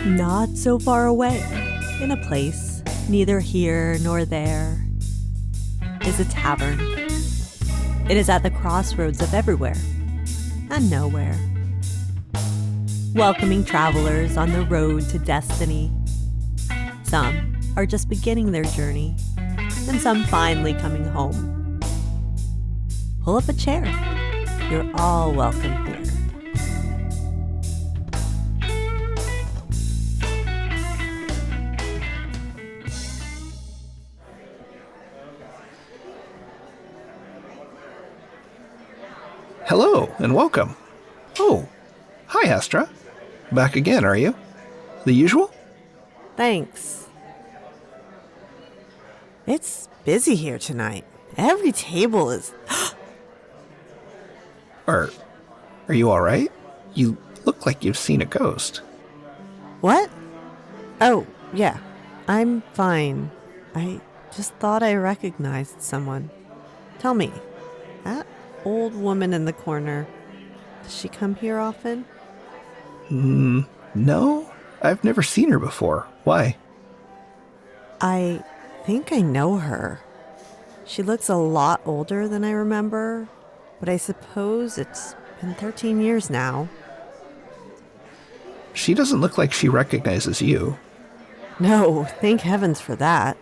Not so far away, in a place neither here nor there, is a tavern. It is at the crossroads of everywhere and nowhere, welcoming travelers on the road to destiny. Some are just beginning their journey, and some finally coming home. Pull up a chair. You're all welcome here. Hello, and welcome. Oh, hi, Astra. Back again, are you? The usual? Thanks. It's busy here tonight. Every table is... Are you alright? You look like you've seen a ghost. What? Oh, yeah. I'm fine. I just thought I recognized someone. Tell me, that old woman in the corner, does she come here often? No, I've never seen her before. Why? I think I know her. She looks a lot older than I remember, but I suppose it's been 13 years now. She doesn't look like she recognizes you. No, thank heavens for that.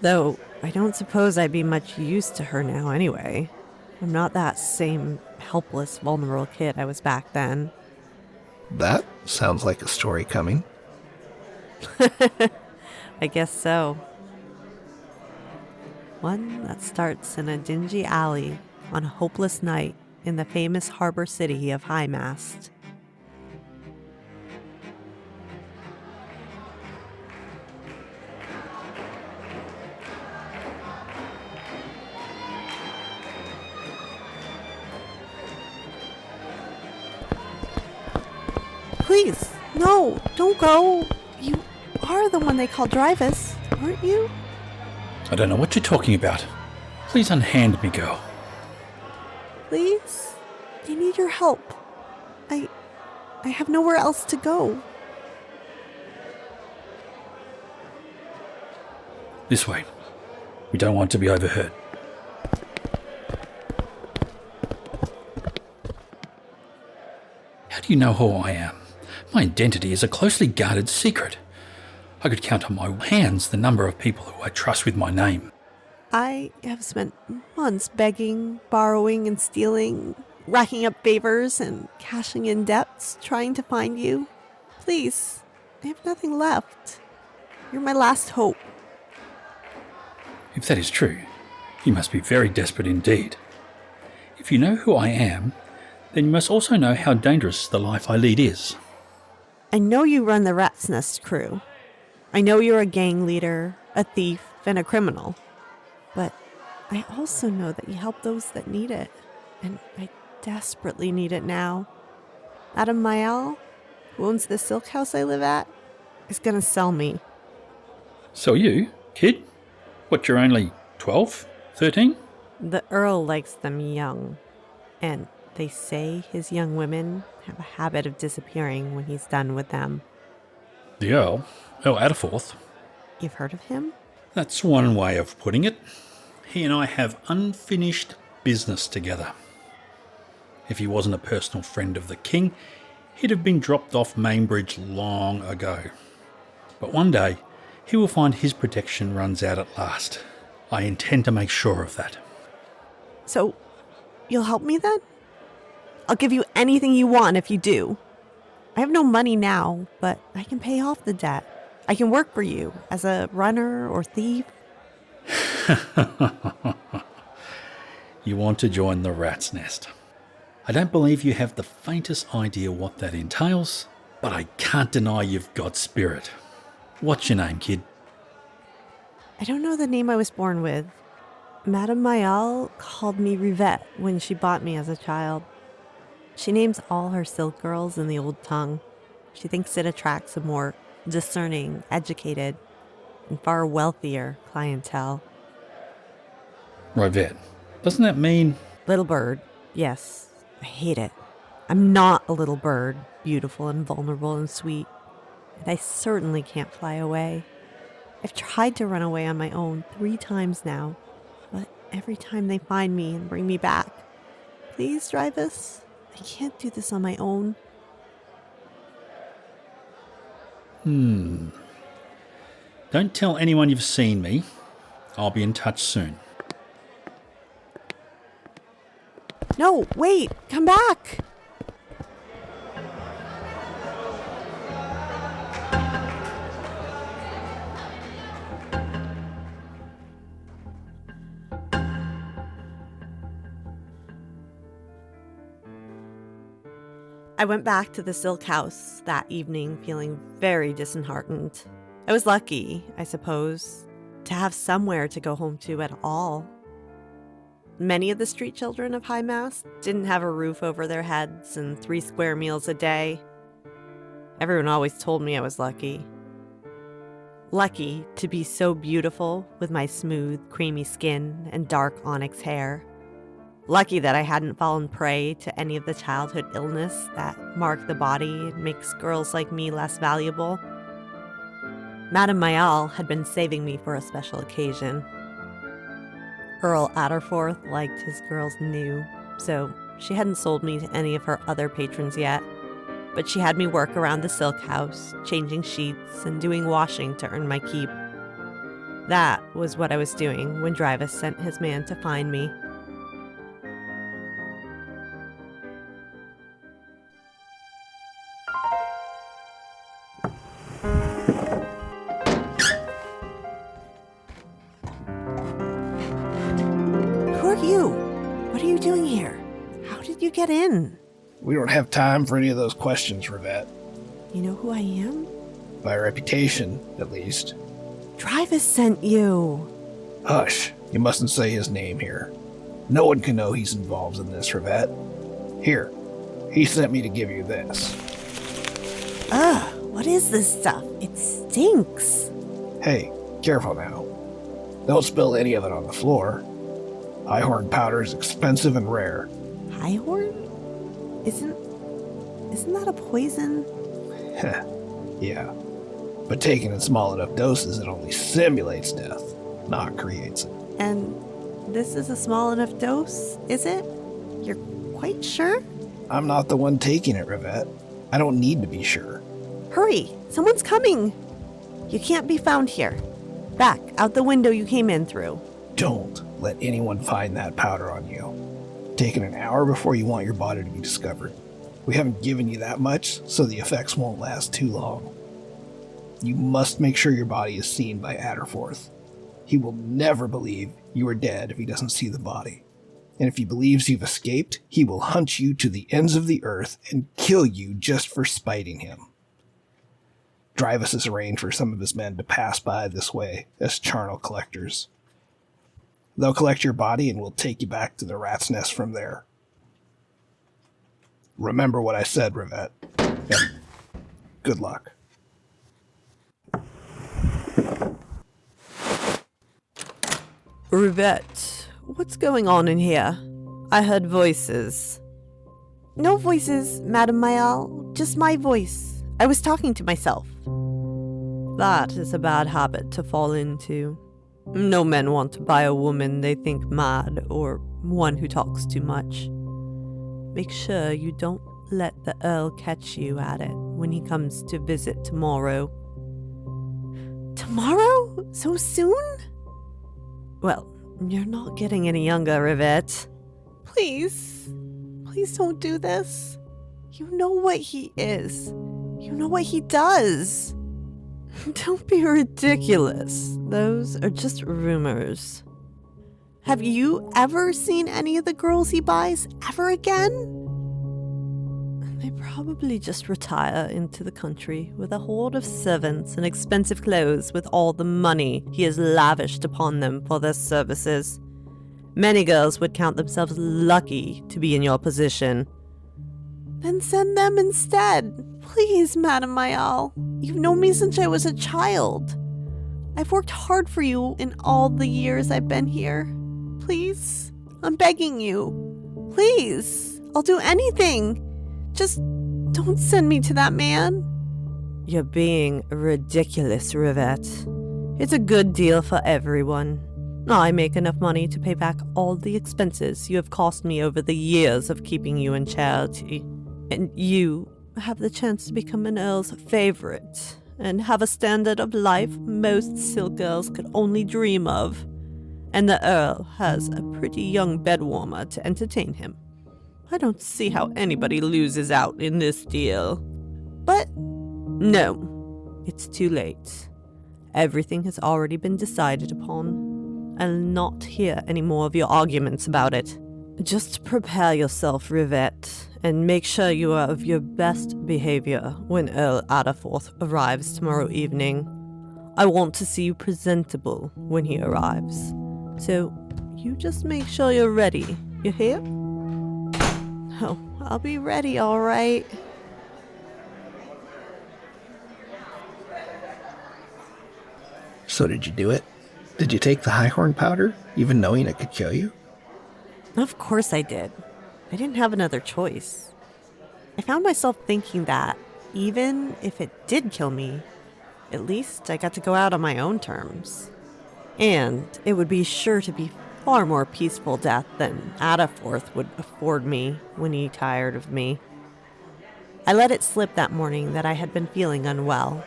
Though, I don't suppose I'd be much use to her now anyway. I'm not that same helpless, vulnerable kid I was back then. That sounds like a story coming. I guess so. One that starts in a dingy alley on a hopeless night in the famous harbor city of High Mast. Please, no, don't go. You are the one they call Drivus, aren't you? I don't know what you're talking about. Please unhand me, girl. Please? I need your help. I have nowhere else to go. This way. We don't want to be overheard. How do you know who I am? My identity is a closely guarded secret. I could count on my hands the number of people who I trust with my name. I have spent months begging, borrowing, and stealing, racking up favors and cashing in debts, trying to find you. Please, I have nothing left. You're my last hope. If that is true, you must be very desperate indeed. If you know who I am, then you must also know how dangerous the life I lead is. I know you run the Rat's Nest crew. I know you're a gang leader, a thief, and a criminal. But I also know that you help those that need it. And I desperately need it now. Madame Mayal, who owns the silk house I live at, is going to sell me. So you, kid? What, you're only 12? 13? The Earl likes them young. And they say his young women have a habit of disappearing when he's done with them. The Earl? Earl Adderforth? You've heard of him? That's one way of putting it. He and I have unfinished business together. If he wasn't a personal friend of the king, he'd have been dropped off Mainbridge long ago. But one day, he will find his protection runs out at last. I intend to make sure of that. So, you'll help me then? I'll give you anything you want if you do. I have no money now, but I can pay off the debt. I can work for you as a runner or thief. You want to join the Rat's Nest. I don't believe you have the faintest idea what that entails, but I can't deny you've got spirit. What's your name, kid? I don't know the name I was born with. Madame Mayal called me Rivette when she bought me as a child. She names all her silk girls in the old tongue. She thinks it attracts a more discerning, educated, and far wealthier clientele. Rivette. Doesn't that mean... Little bird. Yes, I hate it. I'm not a little bird, beautiful and vulnerable and sweet. and I certainly can't fly away. I've tried to run away on my own 3 times now, but every time they find me and bring me back. Please, Drivus, I can't do this on my own. Don't tell anyone you've seen me. I'll be in touch soon. No, wait, come back! I went back to the Silk House that evening feeling very disheartened. I was lucky, I suppose, to have somewhere to go home to at all. Many of the street children of High Mass didn't have a roof over their heads and 3 square meals a day. Everyone always told me I was lucky. Lucky to be so beautiful with my smooth, creamy skin and dark onyx hair. Lucky that I hadn't fallen prey to any of the childhood illness that mark the body and makes girls like me less valuable. Madame Mayal had been saving me for a special occasion. Earl Adderforth liked his girls new, so she hadn't sold me to any of her other patrons yet, but she had me work around the Silk House, changing sheets and doing washing to earn my keep. That was what I was doing when Drivus sent his man to find me. What are you doing here? How did you get in? We don't have time for any of those questions, Rivette. You know who I am? By reputation, at least. Drivus sent you. Hush, you mustn't say his name here. No one can know he's involved in this, Rivette. Here, he sent me to give you this. Ugh, what is this stuff? It stinks. Hey, careful now. Don't spill any of it on the floor. Highhorn powder is expensive and rare. Highhorn? Isn't that a poison? Yeah, but taken in small enough doses, it only simulates death, not creates it. And this is a small enough dose, is it? You're quite sure? I'm not the one taking it, Rivette. I don't need to be sure. Hurry, someone's coming. You can't be found here. Back, out the window you came in through. Don't let anyone find that powder on you. Taken an hour before you want your body to be discovered. We haven't given you that much, so the effects won't last too long. You must make sure your body is seen by Adderforth. He will never believe you are dead if he doesn't see the body. And if he believes you've escaped, he will hunt you to the ends of the earth and kill you just for spiting him. Drivus has arranged for some of his men to pass by this way as charnel collectors. They'll collect your body and we'll take you back to the rat's nest from there. Remember what I said, Rivette. And good luck. Rivette, what's going on in here? I heard voices. No voices, Madame Mayal, just my voice. I was talking to myself. That is a bad habit to fall into. No men want to buy a woman they think mad or one who talks too much. Make sure you don't let the Earl catch you at it when he comes to visit tomorrow. Tomorrow? So soon? Well, you're not getting any younger, Rivette. Please don't do this. You know what he is. You know what he does. Don't be ridiculous. Those are just rumors. Have you ever seen any of the girls he buys ever again? They probably just retire into the country with a horde of servants and expensive clothes with all the money he has lavished upon them for their services. Many girls would count themselves lucky to be in your position. Then send them instead. Please, Madame Mayal. You've known me since I was a child. I've worked hard for you in all the years I've been here. Please, I'm begging you. Please, I'll do anything. Just don't send me to that man. You're being ridiculous, Rivette. It's a good deal for everyone. I make enough money to pay back all the expenses you have cost me over the years of keeping you in charity. And you have the chance to become an Earl's favorite and have a standard of life most silk girls could only dream of. And the Earl has a pretty young bedwarmer to entertain him. I don't see how anybody loses out in this deal. But no, it's too late. Everything has already been decided upon. I'll not hear any more of your arguments about it. Just prepare yourself, Rivette, and make sure you are of your best behavior when Earl Adderforth arrives tomorrow evening. I want to see you presentable when he arrives. So, you just make sure you're ready. You hear? Oh, I'll be ready, all right. So did you do it? Did you take the highhorn powder, even knowing it could kill you? Of course I did. I didn't have another choice. I found myself thinking that, even if it did kill me, at least I got to go out on my own terms. And it would be sure to be far more peaceful death than Adderforth would afford me when he tired of me. I let it slip that morning that I had been feeling unwell,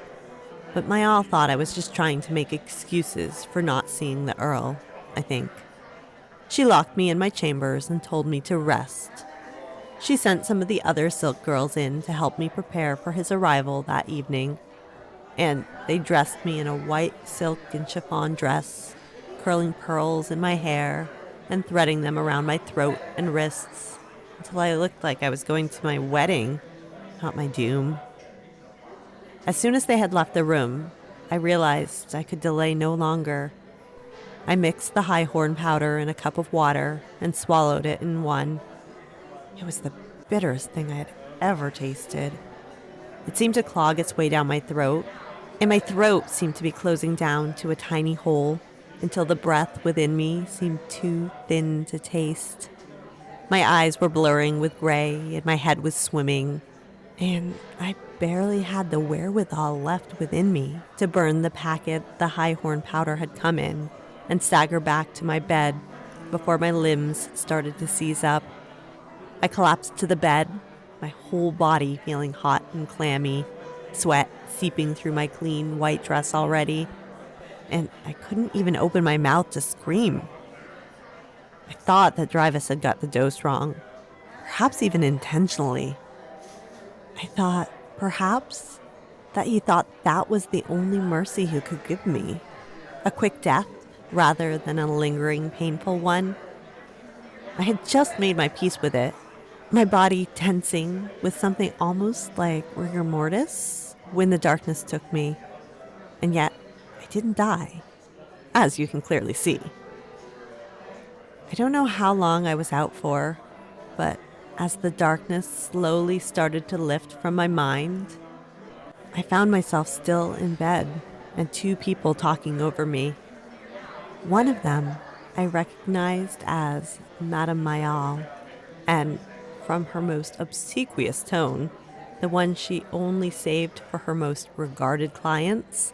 but my All thought I was just trying to make excuses for not seeing the Earl, I think. She locked me in my chambers and told me to rest. She sent some of the other Silk girls in to help me prepare for his arrival that evening, and they dressed me in a white silk and chiffon dress, curling pearls in my hair and threading them around my throat and wrists until I looked like I was going to my wedding, not my doom. As soon as they had left the room, I realized I could delay no longer. I mixed the highhorn powder in a cup of water and swallowed it in one. It was the bitterest thing I had ever tasted. It seemed to clog its way down my throat, and my throat seemed to be closing down to a tiny hole until the breath within me seemed too thin to taste. My eyes were blurring with gray and my head was swimming, and I barely had the wherewithal left within me to burn the packet the highhorn powder had come in and stagger back to my bed before my limbs started to seize up. I collapsed to the bed, my whole body feeling hot and clammy, sweat seeping through my clean white dress already, and I couldn't even open my mouth to scream. I thought that Drivus had got the dose wrong, perhaps even intentionally. I thought, perhaps, that he thought that was the only mercy he could give me, a quick death rather than a lingering, painful one. I had just made my peace with it, my body tensing with something almost like rigor mortis when the darkness took me. And yet, I didn't die, as you can clearly see. I don't know how long I was out for, but as the darkness slowly started to lift from my mind, I found myself still in bed and two people talking over me. One of them I recognized as Madame Mayal, and from her most obsequious tone, the one she only saved for her most regarded clients,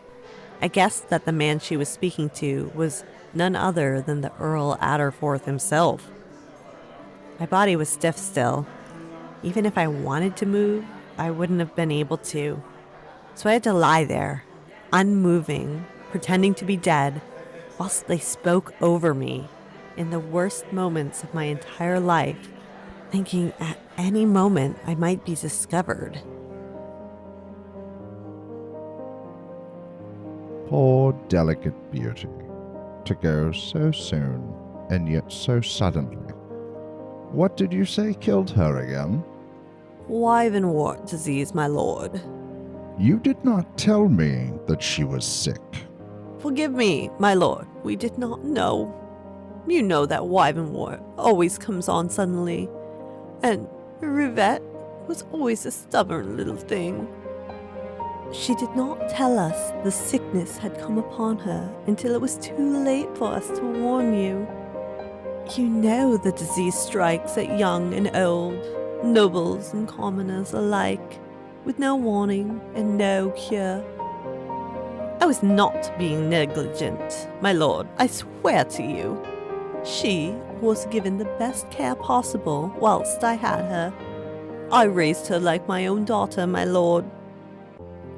I guessed that the man she was speaking to was none other than the Earl Adderforth himself. My body was stiff still. Even if I wanted to move, I wouldn't have been able to. So I had to lie there, unmoving, pretending to be dead, whilst they spoke over me in the worst moments of my entire life, thinking at any moment I might be discovered. Poor delicate beauty, to go so soon and yet so suddenly. What did you say killed her again? Wyvenwort disease, my lord. You did not tell me that she was sick. Forgive me, my lord, we did not know. You know that Wyvenwort always comes on suddenly, and Rivette was always a stubborn little thing. She did not tell us the sickness had come upon her until it was too late for us to warn you. You know the disease strikes at young and old, nobles and commoners alike, with no warning and no cure. I was not being negligent, my lord, I swear to you. She was given the best care possible whilst I had her. I raised her like my own daughter, my lord.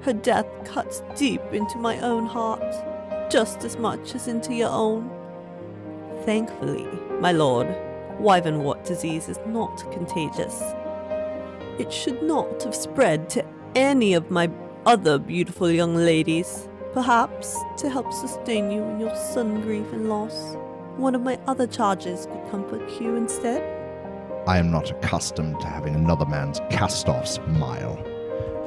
Her death cuts deep into my own heart, just as much as into your own. Thankfully, my lord, Wyvernwort disease is not contagious. It should not have spread to any of my other beautiful young ladies. Perhaps, to help sustain you in your sudden grief and loss, one of my other charges could comfort you instead. I am not accustomed to having another man's cast-offs, Mile.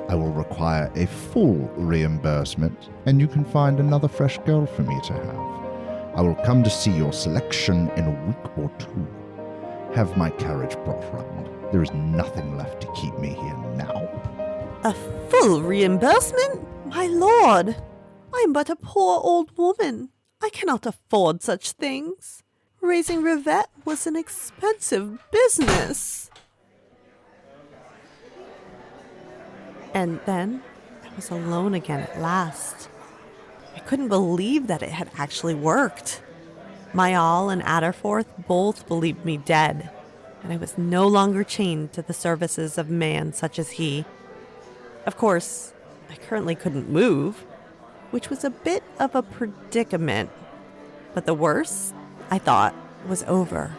I will require a full reimbursement, and you can find another fresh girl for me to have. I will come to see your selection in a week or two. Have my carriage brought round. There is nothing left to keep me here now. A full reimbursement? My lord, I am but a poor old woman. I cannot afford such things. Raising Rivette was an expensive business. And then I was alone again at last. I couldn't believe that it had actually worked. Myal and Adderforth both believed me dead, and I was no longer chained to the services of man such as he. Of course, I currently couldn't move, which was a bit of a predicament. But the worst, I thought, was over.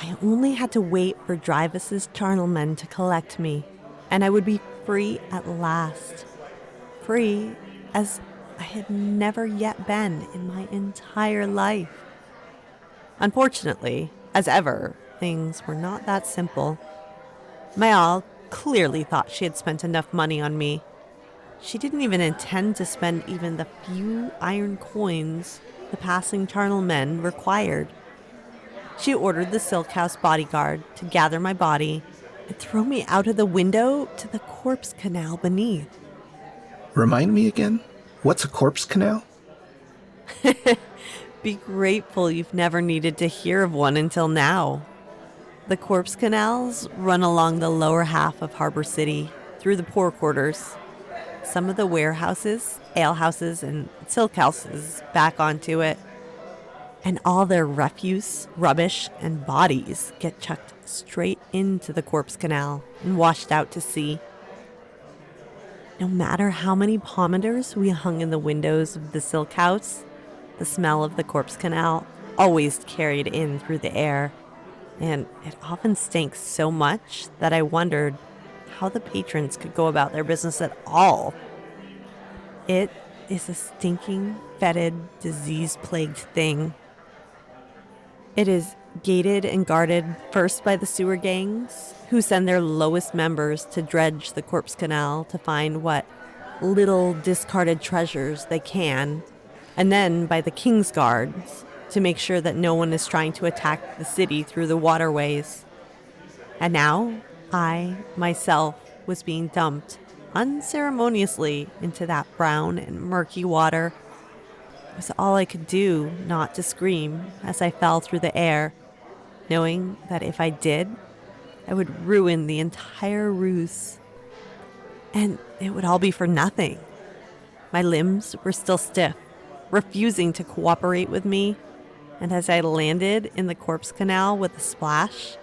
I only had to wait for Drivus's charnelmen to collect me, and I would be free at last. Free as I had never yet been in my entire life. Unfortunately, as ever, things were not that simple. Myal clearly thought she had spent enough money on me. She didn't even intend to spend even the few iron coins the passing charnelmen required. She ordered the Silk House bodyguard to gather my body and throw me out of the window to the corpse canal beneath. Remind me again, what's a corpse canal? Be grateful you've never needed to hear of one until now. The corpse canals run along the lower half of Harbor City, through the poor quarters. Some of the warehouses, alehouses, and silk houses back onto it. And all their refuse, rubbish, and bodies get chucked straight into the corpse canal and washed out to sea. No matter how many pomanders we hung in the windows of the silk house, the smell of the corpse canal always carried in through the air, and it often stank so much that I wondered how the patrons could go about their business at all. It is a stinking, fetid, disease-plagued thing. It is gated and guarded first by the sewer gangs, who send their lowest members to dredge the corpse canal to find what little discarded treasures they can, and then by the King's Guards to make sure that no one is trying to attack the city through the waterways. And now, I, myself, was being dumped unceremoniously into that brown and murky water. It was all I could do not to scream as I fell through the air, knowing that if I did, I would ruin the entire ruse. And it would all be for nothing. My limbs were still stiff, refusing to cooperate with me, and as I landed in the corpse canal with a splash,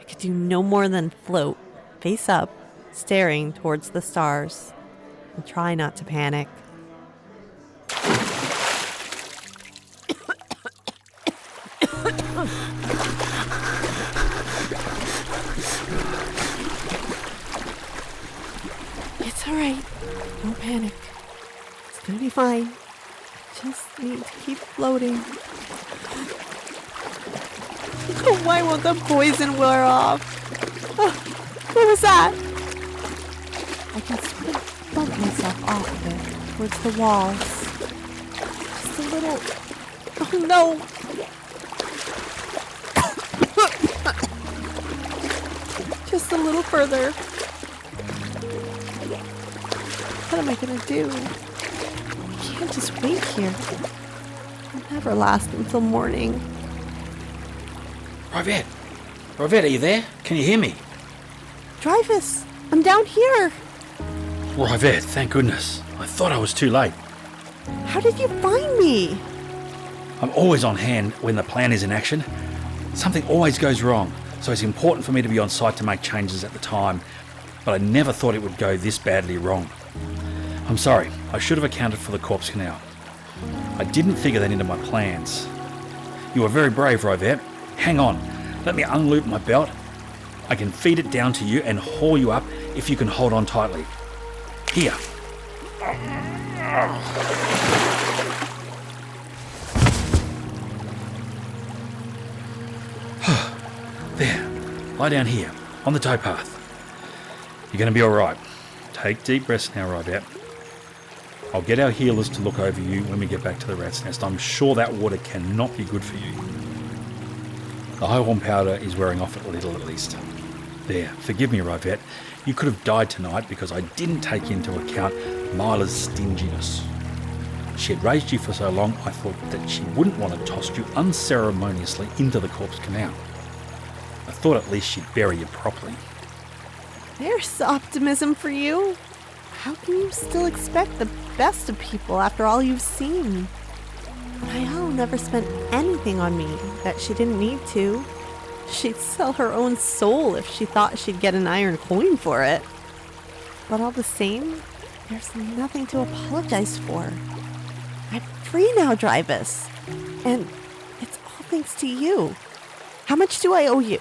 I could do no more than float, face up, staring towards the stars, and try not to panic. It's all right. Don't panic. It's gonna be fine. I just need to keep floating. Why won't the poison wear off? Oh, what was that? I can sort of bump myself off of it towards the walls. Just a little. Oh no! Just a little further. What am I gonna do? I can't just wait here. It'll never last until morning. Rivette, are you there? Can you hear me? Drivus, I'm down here. Rivette, thank goodness. I thought I was too late. How did you find me? I'm always on hand when the plan is in action. Something always goes wrong, so it's important for me to be on site to make changes at the time, but I never thought it would go this badly wrong. I'm sorry, I should have accounted for the corpse canal. I didn't figure that into my plans. You were very brave, Rivette. Hang on, let me unloop my belt. I can feed it down to you and haul you up if you can hold on tightly. Here. There, lie down here, on the towpath. You're going to be alright. Take deep breaths now, Rivette. I'll get our healers to look over you when we get back to the rat's nest. I'm sure that water cannot be good for you. The high horn powder is wearing off a little at least. There, forgive me, Rivette. You could have died tonight because I didn't take into account Myla's stinginess. She had raised you for so long, I thought that she wouldn't want to toss you unceremoniously into the corpse canal. I thought at least she'd bury you properly. There's optimism for you. How can you still expect the best of people after all you've seen? Myal never spent anything on me that she didn't need to. She'd sell her own soul if she thought she'd get an iron coin for it. But all the same, there's nothing to apologize for. I'm free now, Drivus. And it's all thanks to you. How much do I owe you?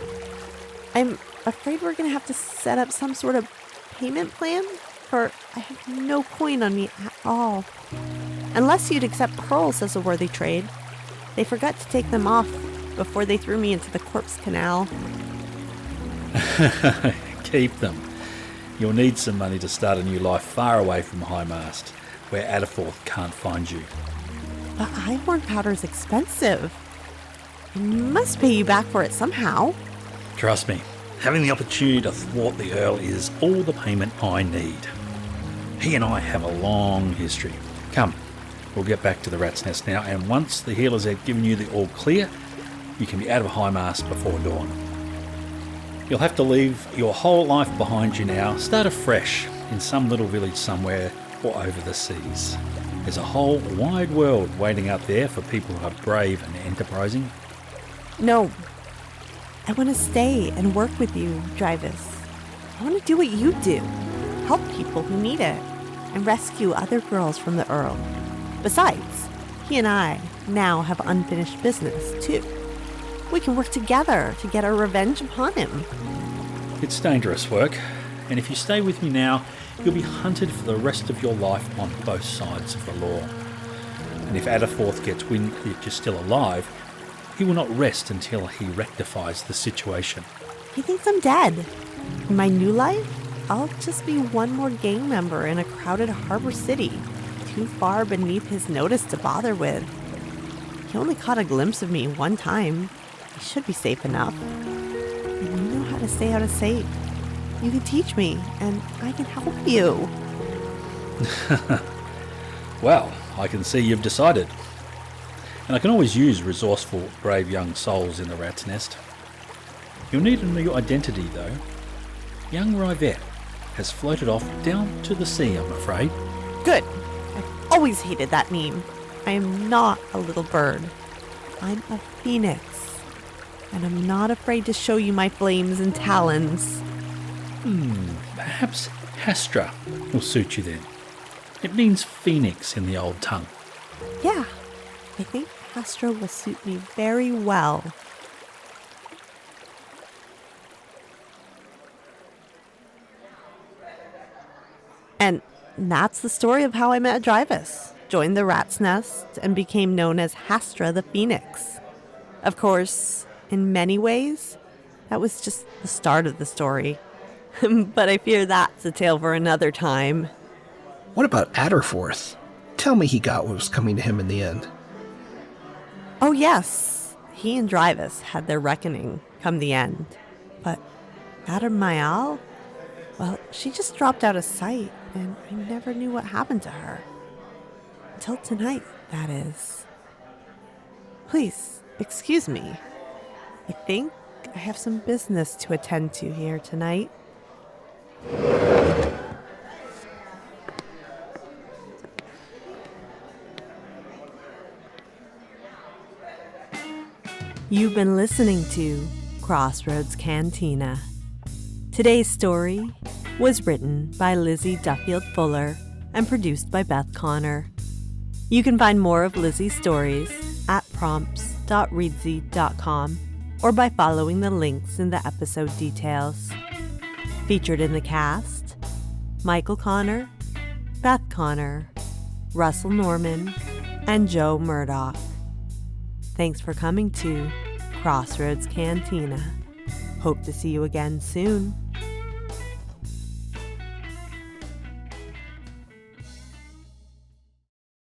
I'm afraid we're going to have to set up some sort of payment plan, for I have no coin on me at all. Unless you'd accept pearls as a worthy trade. They forgot to take them off before they threw me into the corpse canal. Keep them. You'll need some money to start a new life far away from High Mast, where Adderforth can't find you. But Highhorn powder's expensive. I must pay you back for it somehow. Trust me, having the opportunity to thwart the Earl is all the payment I need. He and I have a long history. Come, we'll get back to the rat's nest now, and once the healers have given you the all clear, you can be out of High Mast before dawn. You'll have to leave your whole life behind you now, start afresh in some little village somewhere or over the seas. There's a whole wide world waiting out there for people who are brave and enterprising. No. I want to stay and work with you, Drivus. I want to do what you do. Help people who need it. And rescue other girls from the Earl. Besides, he and I now have unfinished business, too. We can work together to get our revenge upon him. It's dangerous work, and if you stay with me now, you'll be hunted for the rest of your life on both sides of the law. And if Adderforth gets wind that you're still alive, he will not rest until he rectifies the situation. He thinks I'm dead. In my new life, I'll just be one more gang member in a crowded harbor city, too far beneath his notice to bother with. He only caught a glimpse of me one time. He should be safe enough. And you know how to stay out of sight. You can teach me, and I can help you. Well, I can see you've decided. And I can always use resourceful, brave young souls in the rat's nest. You'll need a new identity, though. Young Rivette has floated off down to the sea, I'm afraid. Good. I've always hated that meme. I am not a little bird. I'm a phoenix. And I'm not afraid to show you my flames and talons. Perhaps Hastra will suit you then. It means phoenix in the old tongue. Yeah, I think Hastra will suit me very well. And that's the story of how I met Drivus, joined the rat's nest, and became known as Hastra the Phoenix. Of course, in many ways, that was just the start of the story. But I fear that's a tale for another time. What about Adderforth? Tell me he got what was coming to him in the end. Oh yes, he and Drivus had their reckoning come the end. But Myal? Well, she just dropped out of sight, and I never knew what happened to her. Until tonight, that is. Please, excuse me. I think I have some business to attend to here tonight. You've been listening to Crossroads Cantina. Today's story was written by Lizzie Duffield-Fuller and produced by Beth Connor. You can find more of Lizzie's stories at prompts.readsy.com or by following the links in the episode details. Featured in the cast, Michael Connor, Beth Connor, Russell Norman, and Joe Murdoch. Thanks for coming to Crossroads Cantina. Hope to see you again soon.